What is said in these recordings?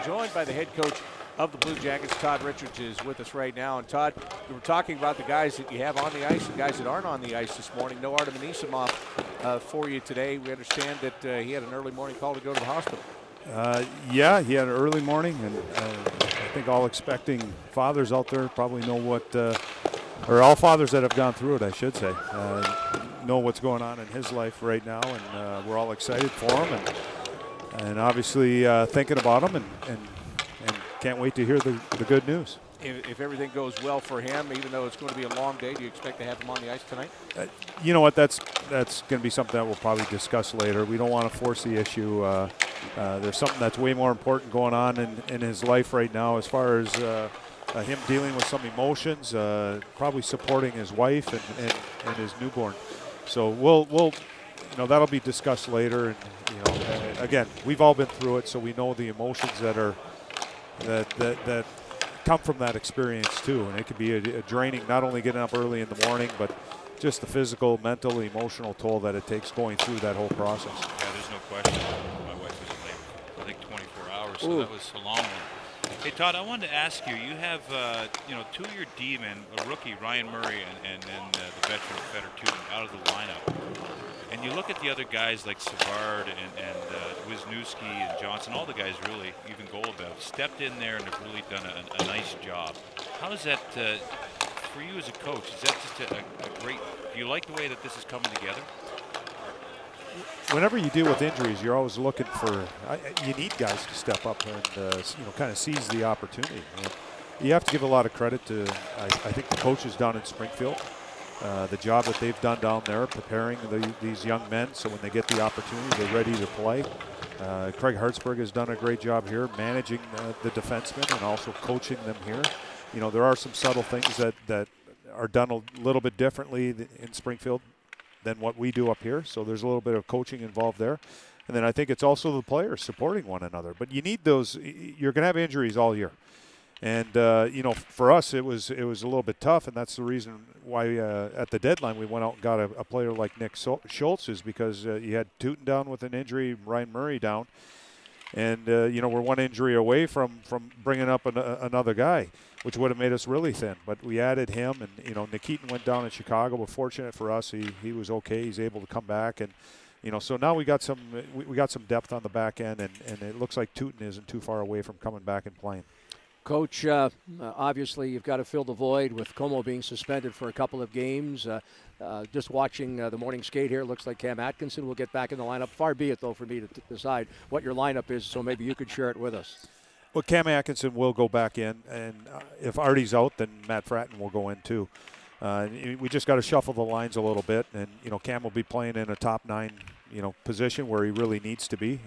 joined by the head coach of the Blue Jackets. Todd Richards is with us right now. And Todd, we were talking about the guys that you have on the ice and guys that aren't on the ice this morning. No Artem Anisimov for you today. We understand that he had an early morning call to go to the hospital. Yeah, he had an early morning, and I think all expecting fathers out there probably know what, or all fathers that have gone through it, I should say, know what's going on in his life right now, and we're all excited for him, and obviously thinking about him, and can't wait to hear the good news. If everything goes well for him, even though it's going to be a long day, do you expect to have him on the ice tonight? You know what? That's going to be something that we'll probably discuss later. We don't want to force the issue. There's something that's way more important going on in his life right now, as far as him dealing with some emotions, probably supporting his wife and his newborn. So we'll that'll be discussed later. And again, we've all been through it, so we know the emotions that come from that experience too, and it can be a draining, not only getting up early in the morning, but just the physical, mental, emotional toll that it takes going through that whole process. Yeah, there's no question. My wife was in labor, I think 24 hours, so that was a long one. Hey, Todd, I wanted to ask you, you have, two of your D-men, a rookie, Ryan Murray, and then the veteran, Feder Tootin, out of the lineup. And you look at the other guys like Savard and Wisniewski and Johnson, all the guys really, even Golubov, stepped in there and have really done a nice job. How is that for you as a coach? Is that just a great, do you like the way that this is coming together? Whenever you deal with injuries, you're always looking for, you need guys to step up and kind of seize the opportunity. And you have to give a lot of credit to, I think, the coaches down in Springfield. The job that they've done down there, preparing these young men so when they get the opportunity, they're ready to play. Craig Hartsburg has done a great job here, managing the defensemen and also coaching them here. There are some subtle things that are done a little bit differently in Springfield than what we do up here. So there's a little bit of coaching involved there. And then I think it's also the players supporting one another. But you need those. You're going to have injuries all year. And, for us, it was a little bit tough, and that's the reason why at the deadline we went out and got a player like Nick Schultz, is because you had Tootin down with an injury, Ryan Murray down, and, we're one injury away from bringing up another guy, which would have made us really thin. But we added him, and, Nikitin went down in Chicago, but fortunate for us, he was okay. He's able to come back, and, so now we got some depth on the back end, and it looks like Tootin isn't too far away from coming back and playing. Coach, obviously you've got to fill the void with Como being suspended for a couple of games. Just watching the morning skate here, it looks like Cam Atkinson will get back in the lineup. Far be it, though, for me to decide what your lineup is, so maybe you could share it with us. Well, Cam Atkinson will go back in, and if Artie's out, then Matt Fratton will go in too. We just got to shuffle the lines a little bit, and Cam will be playing in a top 9 position where he really needs to be.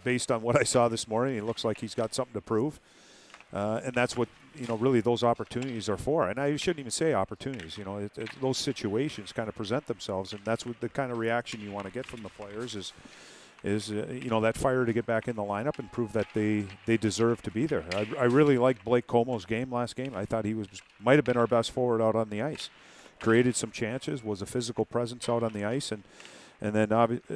Based on what I saw this morning, it looks like he's got something to prove. And that's what, really those opportunities are for. And I shouldn't even say opportunities. Those situations kind of present themselves, and that's what the kind of reaction you want to get from the players is that fire to get back in the lineup and prove that they deserve to be there. I really liked Blake Comeau's last game. I thought he might have been our best forward out on the ice. Created some chances, was a physical presence out on the ice, and then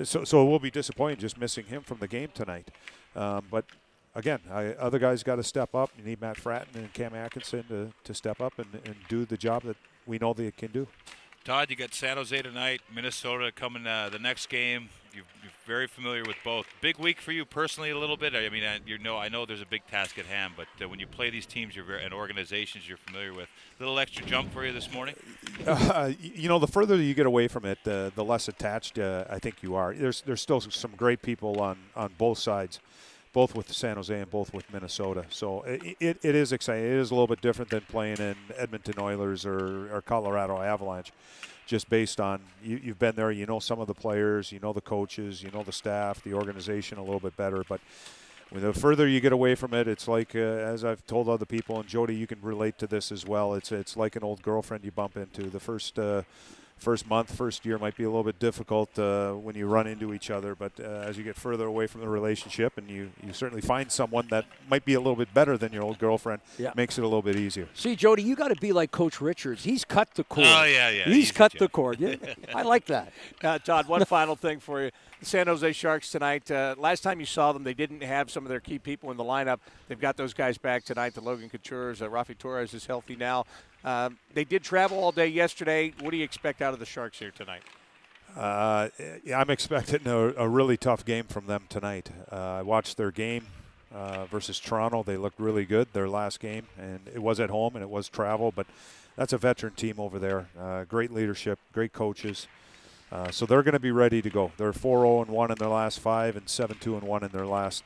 so we'll be disappointed just missing him from the game tonight. But again, other guys got to step up. You need Matt Fratton and Cam Atkinson to step up and do the job that we know they can do. Todd, you got San Jose tonight, Minnesota coming the next game. You're very familiar with both. Big week for you personally a little bit. I mean, I know there's a big task at hand, but when you play these teams and organizations you're familiar with, a little extra jump for you this morning? The further you get away from it, the less attached I think you are. There's still some great people on both sides, both with San Jose and both with Minnesota. So it is exciting. It is a little bit different than playing in Edmonton Oilers or Colorado Avalanche, just based on you've been there, some of the players, the coaches, the staff, the organization a little bit better. But the further you get away from it, it's like, as I've told other people, and Jody, you can relate to this as well, it's like an old girlfriend you bump into. The first first month, first year might be a little bit difficult when you run into each other. But as you get further away from the relationship and you certainly find someone that might be a little bit better than your old girlfriend, makes it a little bit easier. See, Jody, you got to be like Coach Richards. He's cut the cord. Oh, yeah. He's cut the cord. Yeah, I like that. Todd, one final thing for you. The San Jose Sharks tonight, last time you saw them, they didn't have some of their key people in the lineup. They've got those guys back tonight, the Logan Coutures. Rafi Torres is healthy now. They did travel all day yesterday. What do you expect out of the Sharks here tonight? I'm expecting a really tough game from them tonight. I watched their game versus Toronto. They looked really good, their last game, and it was at home and it was travel, but that's a veteran team over there. Great leadership, great coaches. So they're going to be ready to go. They're 4-0-1 in their last 5 and 7-2-1 in their last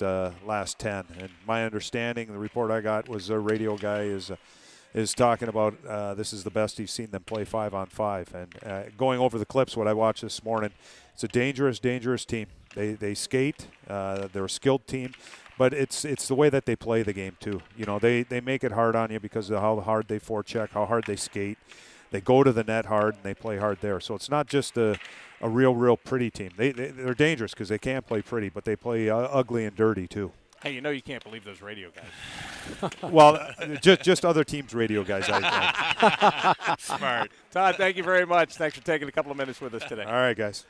10. And my understanding, the report I got, was their radio guy is talking about this is the best he's seen them play 5-on-5. And going over the clips, what I watched this morning, it's a dangerous, dangerous team. They skate. They're a skilled team. But it's the way that they play the game, too. You know, they make it hard on you because of how hard they forecheck, how hard they skate. They go to the net hard, and they play hard there. So it's not just a real pretty team. They're dangerous because they can play pretty, but they play ugly and dirty, too. Hey, you know you can't believe those radio guys. Well, just other teams' radio guys. I Smart. Todd, thank you very much. Thanks for taking a couple of minutes with us today. All right, guys.